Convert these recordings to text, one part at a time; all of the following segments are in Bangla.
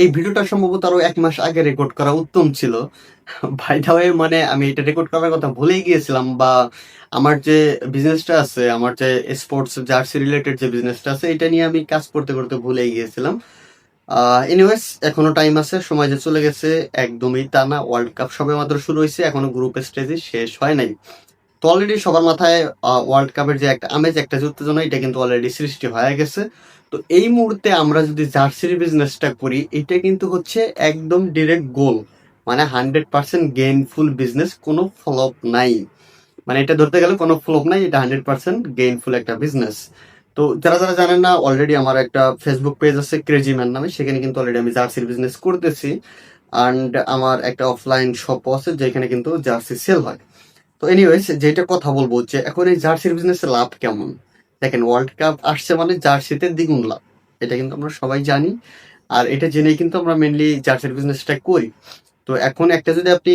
এই ভিডিওটা সম্ভবত আরো 1 মাস আগে রেকর্ড করা উত্তম ছিল। বাই দ্য ওয়ে মানে আমি এটা রেকর্ড করার কথা ভুলেই গিয়েছিলাম, বা আমার যে বিজনেসটা আছে, আমার যে স্পোর্টস জার্সি রিলেটেড যে বিজনেসটা আছে, এটা নিয়ে আমি কাজ করতে করতে ভুলেই গিয়েছিলাম। এনিওয়েজ, এখনো টাইম আছে, সময় যে চলে গেছে একদমই তা না। ওয়ার্ল্ড কাপ সবে মাত্র শুরু হয়েছে, এখনো গ্রুপ স্টেজে শেষ হয় নাই। তো অলরেডি সবার মাথায় ওয়ার্ল্ড কাপের যে একটা আমেজ, একটা যে উত্তেজনা, এটা কিন্তু অলরেডি সৃষ্টি হয়ে গেছে। তো এই মুহূর্তে আমরা যদি জার্সির বিজনেসটা করি, এটা কিন্তু হচ্ছে একদম ডিরেক্ট গোল, মানে 100% গেইনফুল বিজনেস, কোনো ফ্লপ নাই। মানে এটা ধরতে গেলে কোনো ফ্লপ নাই, এটা 100% গেইনফুল একটা বিজনেস। তো যারা যারা জানেন না, অলরেডি আমার একটা ফেসবুক পেজ আছে ক্রেজি ম্যান নামে, সেখানে কিন্তু অলরেডি আমি জার্সির বিজনেস করতেছি। অ্যান্ড আমার একটা অফলাইন শপ আছে যেখানে কিন্তু জার্সি সেল হয়। তো এনিওয়েজ, যেটা কথা বলবো হচ্ছে এখন এই জার্সির বিজনেসে লাভ কেমন। দেখেন, ওয়ার্ল্ড কাপ আসছে মানে জার্সিতে দ্বিগুণ লাভ, এটা কিন্তু আমরা সবাই জানি। আর এটা জেনেই কিন্তু আমরা মেনলি জার্সির বিজনেসটা করি। তো এখন একটা যদি আপনি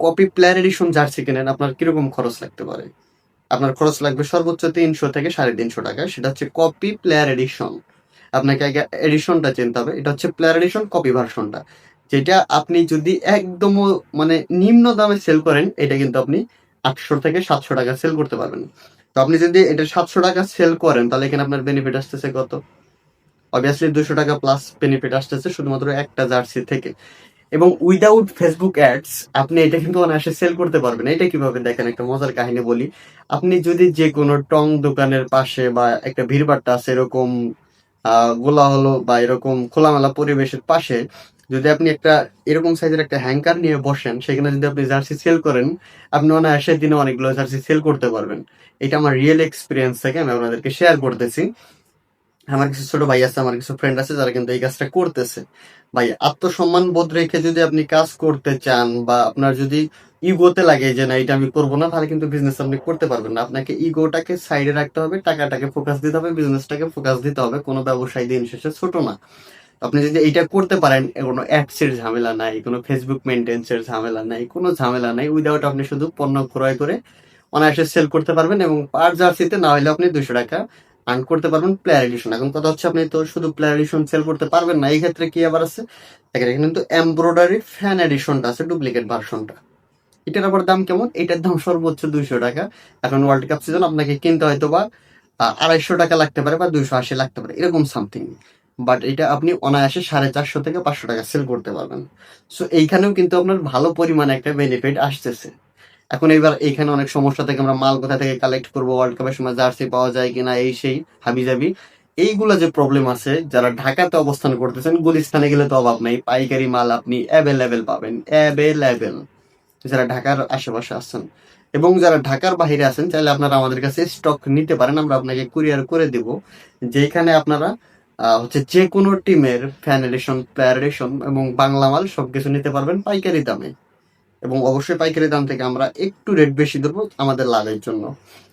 কপি প্লেয়ার এডিশন জার্সি কেনেন, আপনার কিরকম খরচ লাগতে পারে? আপনার খরচ লাগবে সর্বোচ্চ 300 থেকে 350 টাকা। সেটা হচ্ছে কপি প্লেয়ার এডিশন। আপনাকে আগে এডিশনটা চিনতে হবে। এটা হচ্ছে প্লেয়ার এডিশন কপি ভার্সনটা, যেটা আপনি যদি একদম মানে নিম্ন দামে সেল করেন, এটা কিন্তু আপনি 800 থেকে 700 টাকা সেল করতে পারবেন। তো আপনি যদি এটা 700 টাকা সেল করেন, তাহলে এখানে আপনার বেনিফিট আসতেছে কত? অবভিয়াসলি 200 টাকা প্লাস বেনিফিট আসতেছে শুধুমাত্র একটা জার্সি থেকে। এবং উইদাউট ফেসবুক অ্যাডস আপনি এটা কিন্তু অনায়াসে সেল করতে পারবেন। এটা কিভাবে দেখেন, একটা মজার কাহিনী বলি। আপনি যদি যে কোনো টং দোকানের পাশে বা একটা ভিড়ভাট্টা আছে এরকম গোলা হলো বা এরকম খোলামেলা পরিবেশের পাশে, যদি আপনি একটা এরকম সাইজের একটা হ্যাঙ্কার নিয়ে বসেন, সেখানে যদি আপনি জার্সি সেল করেন, আপনি অনায়াসে দিনে অনেকগুলো জার্সি সেল করতে পারবেন। এটা আমার রিয়েল এক্সপিরিয়েন্স থেকে আমি আপনাদেরকে শেয়ার করতেছি। আমার কিছু ছোট ভাই আছে, আমার কিছু ফ্রেন্ড আছে যারা কিন্তু এই কাজটা করতেছে। ভাই, আত্মসম্মান বোধ রেখে যদি আপনি কাজ করতে চান, বা আপনার যদি ইগোতে লাগে যে না এটা আমি করবো না, তাহলে কিন্তু বিজনেস আপনি করতে পারবেন না। আপনাকে ইগোটাকে সাইডে রাখতে হবে, টাকাটাকে ফোকাস দিতে হবে, বিজনেসটাকে ফোকাস দিতে হবে। কোনো ব্যবসায় দিন শেষে ছোট না। আপনি যদি এইটা করতে পারেন, কোনো অ্যাডসের ঝামেলা নাই, কোনো ফেসবুক মেনটেন্সের ঝামেলা নাই, কোনো ঝামেলা নাই। উইদাউট আপনি শুধু পণ্য ক্রয় করে অনায়াসে সেল করতে পারবেন, এবং পার জার্সিতে না হলে আপনি 200 টাকা আর্ন করতে পারবেন প্লেয়ার এডিশন। এখন কথা হচ্ছে, আপনি তো শুধু প্লেয়ার এডিশন সেল করতে পারবেন না। এই ক্ষেত্রে কি আবার আছে, দেখেন এখানে কিন্তু এমব্রয়ডারি ফ্যান এডিশনটা আছে, ডুপ্লিকেট ভার্সনটা। এটার আবার দাম কেমন? এটার দাম সর্বোচ্চ 200 টাকা। এখন ওয়ার্ল্ড কাপ সিজন, আপনাকে কিনতে হয়তো বা 250 টাকা লাগতে পারে, বা 280 লাগতে পারে, এরকম সামথিং। বাট এটা আপনি অনায়াসে 450 থেকে 500 টাকা সেল করতে পারবেন। সো এইখানেও কিন্তু আপনার ভালো পরিমাণে একটা বেনিফিট আসতেছে। এখন এবার এইখানে অনেক সমস্যা থেকে, আমরা মাল কোথা থেকে কালেক্ট করবো, ওয়ার্ল্ড কাপের সময় জার্সি পাওয়া যায় কিনা, এই সেই হাবিজাবি এইগুলা যে প্রবলেম আছে। যারা ঢাকাতে অবস্থান করতেছেন, গুলিস্তানে গেলে তো অভাব নাই, পাইকারি মাল আপনি অ্যাভেলেবেল পাবেন, অ্যাভেলেবেল। যারা ঢাকার আশেপাশে আছেন এবং যারা ঢাকার বাইরে আছেন, চাইলে আপনারা আমাদের কাছে স্টক নিতে পারেন, আমরা আপনাকে কুরিয়ার করে দিব। যেখানে আপনারা হচ্ছে যে কোনো টিমের ফ্যান এডিশন, প্লেয়ার এডিশন এবং বাংলা মাল সবকিছু নিতে পারবেন পাইকারি দামে। এবং অবশ্যই পাইকারি দাম থেকে আমরা একটু রেট বেশি দেবো আমাদের লাভের জন্য।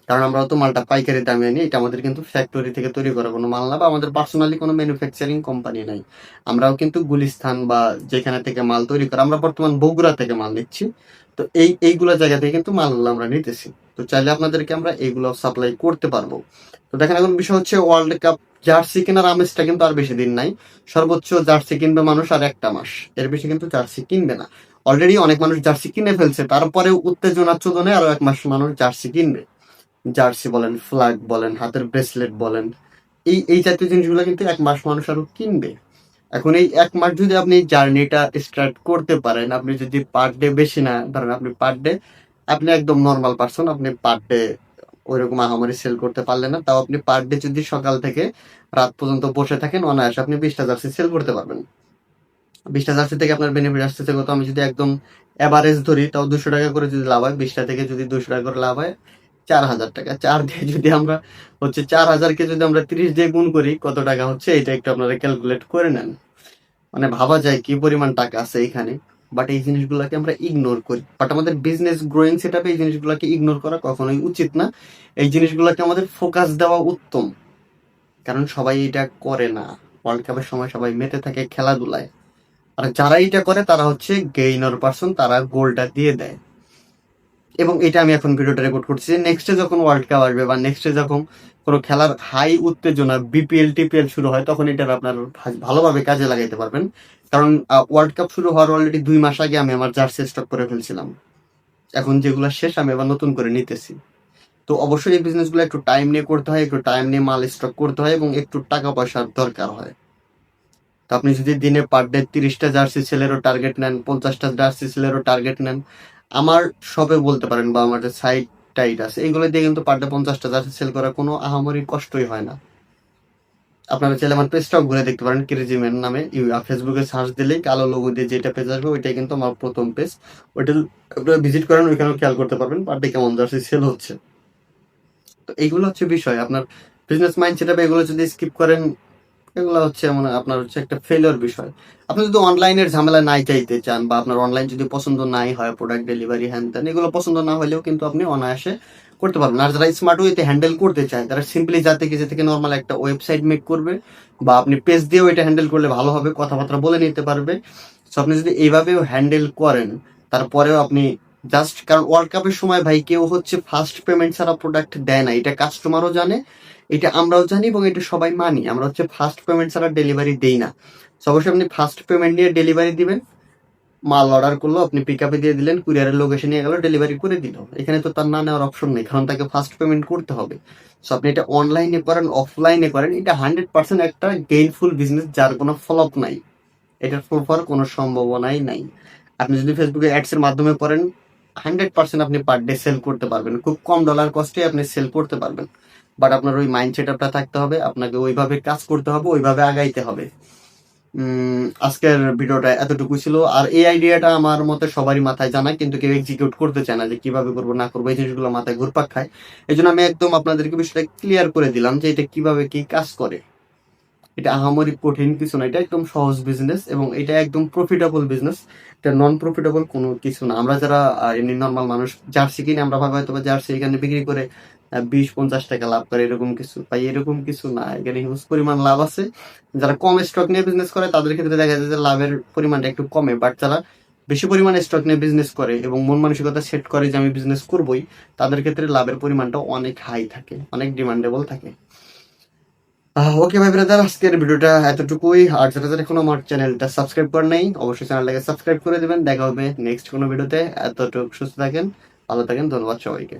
কারণ আমরা তো মালটা পাইকারি দামে নিই, এটা আমাদের কিন্তু ফ্যাক্টরি থেকে তৈরি করা কোনো মাল না, বা আমাদের পার্সোনালি কোনো ম্যানুফ্যাকচারিং কোম্পানি নাই। আমরাও কিন্তু গুলিস্তান বা যেখানে থেকে মাল তৈরি করা, আমরা বর্তমান বগুড়া থেকে মাল নিচ্ছি। তো এইগুলো জায়গা থেকে কিন্তু মালগুলো আমরা নিতেছি। তো চাইলে আপনাদেরকে আমরা এইগুলো সাপ্লাই করতে পারবো। তো দেখেন, এখন বিষয় হচ্ছে ওয়ার্ল্ড কাপ জার্সি কেনার আমেজটা কিন্তু আর বেশি দিন নাই। সর্বোচ্চ জার্সি কিনবে মানুষ আর একটা মাস, এর বেশি কিন্তু জার্সি কিনবে না। অলরেডি অনেক মানুষ জার্সি কিনে ফেলছে, তারপরে উত্তেজনা চোদনে আরো 1 মাস মানুষ জার্সি কিনবে। জার্সি বলেন, ফ্ল্যাগ বলেন, হাতের ব্রেসলেট বলেন, এই জাতীয় জিনিসগুলো কিন্তু 1 মাস মানুষ আরো কিনবে। এখন এই 1 মাস যদি আপনি জার্নিটা স্টার্ট করতে পারেন, আপনি যদি পার ডে বেশি না ধরেন, আপনি পার ডে, আপনি একদম নর্মাল পারসন, আপনি পার ডে ওইরকম আহামরি সেল করতে পারলেন না, তাও আপনি পার ডে যদি সকাল থেকে রাত পর্যন্ত বসে থাকেন, অনায়াসে আপনি 20টা জার্সি সেল করতে পারবেন। 20টা জার্সি থেকে আপনার বেনিফিট আসতেছে কত? আমি যদি একদম এভারেজ ধরি, তাও 200 টাকা করে যদি লাভ হয়, 20টা থেকে যদি 200 টাকা করে লাভ হয়, 4,000 টাকা। 4 দিয়ে যদি আমরা হচ্ছে 4,000-কে যদি আমরা 30 দিয়ে গুণ করি, কত টাকা হচ্ছে এটা একটু আপনারা ক্যালকুলেট করে নেন। মানে ভাবা যায় কি পরিমাণ টাকা আছে এখানে। বাট এই জিনিসগুলোকে আমরা ইগনোর করি। বাট আমাদের বিজনেস গ্রোয়িং সেটআপে এই জিনিসগুলোকে ইগনোর করা কখনোই উচিত না। এই জিনিসগুলোকে আমাদের ফোকাস দেওয়া উত্তম। কারণ সবাই এটা করে না। ওয়ার্ল্ড কাপের সময় সবাই মেতে থাকে খেলাধুলায়। আর যারা এটা করে তারা হচ্ছে গেইনার পার্সন, তারা গোলটা দিয়ে দেয়। এবং এটা আমি এখন ভিডিওটা রেকর্ড করছি। নেক্সটে যখন ওয়ার্ল্ড কাপ আসবে বা নেক্সটে যখন কোনো খেলার হাই উত্তেজনা বিপিএল টিপিএল শুরু হয়, তখন এটা আপনার ভালোভাবে কাজে লাগাইতে পারবেন। কারণ ওয়ার্ল্ড কাপ শুরু হওয়ার অলরেডি 2 মাস আগে আমি আমার জার্সি স্টক করে ফেলছিলাম। এখন যেগুলো শেষ আমি আবার নতুন করে নিতেছি। তো অবশ্যই এই বিজনেসগুলো একটু টাইম নিয়ে করতে হয়, একটু টাইম নিয়ে মাল স্টক করতে হয় এবং একটু টাকা পয়সার দরকার হয়। তো আপনি যদি দিনে পার ডে 30টা জার্সি সেলেরও টার্গেট নেন, 50টা জার্সি সেলেরও টার্গেট নেন, আমার শপে বলতে পারেন বা আমার যে সাইট টাইট আছে এইগুলো দিয়ে কিন্তু পার ডে 50টা জার্সি সেল করা কোনো আহামরি কষ্টই হয় না। আপনারা চাইলে আমার পেজটাও ঘুরে দেখতে পারেন, ক্রেজিম্যান নামে। ফেসবুকে সার্চ দিলেই কালো লোগো দিয়ে যেটা পেজ আসবে ওইটাই কিন্তু আমার প্রথম পেজ। ওইটা আপনারা ভিজিট করেন, ওইখানেও খেয়াল করতে পারবেন পার ডে কেমন জার্সি সেল হচ্ছে। তো এইগুলো হচ্ছে বিষয়। আপনার বিজনেস মাইন্ড সেট আপ এগুলো যদি স্কিপ করেন, এগুলো হচ্ছে মানে আপনার হচ্ছে একটা ফেলিওর বিষয়। আপনি যদি অনলাইনের ঝামেলা নাই চাইতে চান বা আপনার অনলাইন যদি পছন্দ নাই হয়, প্রোডাক্ট ডেলিভারি হ্যান ত্যান এগুলো পছন্দ না হলেও কিন্তু আপনি অনায়াসে করতে পারবেন। আর যারা স্মার্ট ওয়েতে হ্যান্ডেল করতে চায় তারা সিম্পলি যাতে কিছু থেকে নর্মাল একটা ওয়েবসাইট মেক করবে বা আপনি পেজ দিয়েও এটা হ্যান্ডেল করলে ভালো হবে, কথাবার্তা বলে নিতে পারবে। সো আপনি যদি এইভাবেও হ্যান্ডেল করেন, তারপরেও আপনি জাস্ট, কারণ ওয়ার্ল্ড কাপের সময় ভাই কেউ হচ্ছে ফার্স্ট পেমেন্ট ছাড়া প্রোডাক্ট দেয় না, এটা কাস্টমারও জানে, এটা আমরাও জানি এবং এটা সবাই মানি। আমরা হচ্ছে ফার্স্ট পেমেন্ট ছাড়া ডেলিভারি দেই না। সো অবশ্যই আপনি ফার্স্ট পেমেন্ট নিয়ে ডেলিভারি দিবেন। মাল অর্ডার করলো, আপনি পিক আপে দিয়ে দিলেন, কুরিয়ারের লোক এসে নিয়ে গেল, ডেলিভারি করে দিল। এখানে তো তার না নেওয়ার অপশন নেই, কারণ তাকে ফার্স্ট পেমেন্ট করতে হবে। সো আপনি এটা অনলাইনে করেন, অফলাইনে করেন, এটা 100% একটা গেইনফুল বিজনেস যার কোনো ফলপ নাই। এটার ফ্লপ হওয়ার কোনো সম্ভাবনাই নাই। আপনি যদি ফেসবুকে অ্যাডস এর মাধ্যমে করেন, 100% আপনি পার ডে সেল করতে পারবেন, খুব কম ডলার কস্টে আপনি সেল করতে পারবেন। বাট আপনার ওই মাইন্ড সেট আপটা থাকতে হবে, আপনাকে ওইভাবে কাজ করতে হবে, ওইভাবে আগাইতে হবে। আজকের ভিডিওটা এতটুকু ছিল। আর এই আইডিয়াটা আমার মতে সবারই মাথায় জানা, কিন্তু কেউ এক্সিকিউট করতে চায় না, যে কিভাবে করবো না করবো, এই জিনিসগুলো মাথায় ঘুরপাক খায়। এই জন্য আমি একদম আপনাদেরকে বিষয়টা ক্লিয়ার করে দিলাম যে এটা কিভাবে কি কাজ করে। এটা আহামরি কঠিন কিছু না, এটা একদম সহজ বিজনেস এবং এটা একদম প্রফিটেবল বিজনেস। এটা নন প্রফিটেবল কোনো কিছু না। আমরা যারা এমনি নর্মাল মানুষ জার্সি কিনে, আমরা ভাবে হয়তো জার্সি এখানে বিক্রি করে 20-50 টাকা লাভ করে, এরকম কিছু ভাই, এরকম কিছু না। এখানে হিউজ পরিমাণ লাভ আছে। যারা কম স্টক নিয়ে বিজনেস করে তাদের ক্ষেত্রে দেখা যায় যে লাভের পরিমাণটা একটু কমে, বাট যারা বেশি পরিমাণে স্টক নিয়ে বিজনেস করে এবং মন মানসিকতা সেট করে যে আমি বিজনেস করবোই, তাদের ক্ষেত্রে লাভের পরিমাণটা অনেক হাই থাকে, অনেক ডিমান্ডেবল থাকে। ওকে ভাই ব্রাদার, আজকের ভিডিওটা এতটুকুই। আর যারা যারা এখনো আমার চ্যানেলটা সাবস্ক্রাইব করেন নাই, অবশ্যই চ্যানেলটাকে সাবস্ক্রাইব করে দেবেন। দেখা হবে নেক্সট কোনো ভিডিওতে। এতটুকু সুস্থ থাকেন, ভালো থাকেন, ধন্যবাদ সবাইকে।